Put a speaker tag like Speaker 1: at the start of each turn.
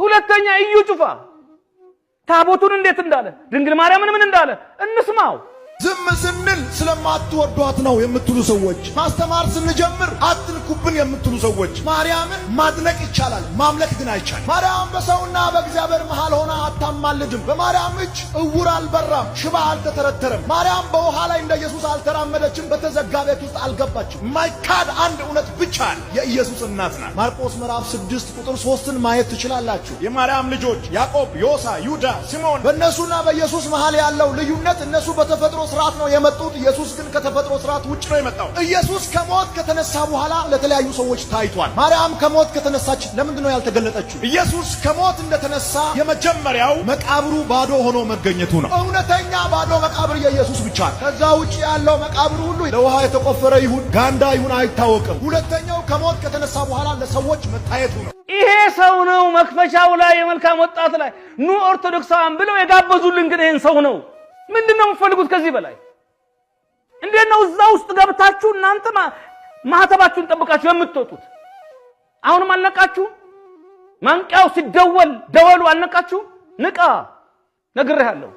Speaker 1: ሁለተኛ እዩ ጩፋ ታቦቱን እንዴት እንዳለ ድንግል ማርያምን ምን እንዳለ እንስማው
Speaker 2: ዝም ስንል ስለማትወዷት ነው የምትሉ ሰዎች ማስተማር ስንጀምር አትንኩብን የምትሉ ሰዎች ማርያምን ማድነቅ ይቻላል ማምለክ ግን አይቻልም ማርያም በሰውና በእግዚአብሔር መሃል ሆና አታማልድም በማርያም እጅ እውር አልበራም ሽባ አልተተረተረም ማርያም በውሃ ላይ እንደ ኢየሱስ አልተራመደችም በተዘጋ ቤት ውስጥ አልገባችም ማይካድ አንድ እውነት ብቻ የኢየሱስ እናት ናት ማርቆስ ምዕራፍ 6 ቁጥር 3ን ማየት ትችላላችሁ የማርያም ልጆች ያዕቆብ ዮሳ ይሁዳ ሲሞን በእነሱና በኢየሱስ መሃል ያለው ልዩነት እነሱ በተፈጥሮ ስርዓት ነው የመጡት ኢየሱስ ግን ከተፈጥሮ ስርዓት ውጭ ነው የመጣው ኢየሱስ ከሞት ከተነሳ በኋላ ለተለያዩ ሰዎች ታይቷል ማርያም ከሞት ከተነሳች ለምንድን ነው ያልተገለጠችው ኢየሱስ ከሞት እንደተነሳ የመጀመሪያው መቃብሩ ባዶ ሆኖ መገኘቱ ነው እውነተኛ ባዶ መቃብር የኢየሱስ ብቻ ነው ከዛ ውጭ ያለው መቃብር ሁሉ ለውሃ የተቆፈረ ይሁን ጋንዳ ይሁን አይታወቅም ሁለተኛው ከሞት ከተነሳ በኋላ ለሰዎች መታየቱ ነው
Speaker 1: ይሄ ሰው ነው መክፈቻው ላይ የመልካም ወጣት ላይ ኑ ኦርቶዶክሳውያን ብለው የጋበዙልን ግን ይሄን ሰው ነው ምንድነው የምትፈልጉት ከዚህ በላይ እንዴት ነው እዛ ውስጥ ገብታችሁ እናንተ ማህተባችሁን ጠብቃችሁ የምትወጡት አሁንም አልነቃችሁ ማንቂያው ሲደወል ደወሉ አልነቃችሁ ንቃ ነግሬሃለሁ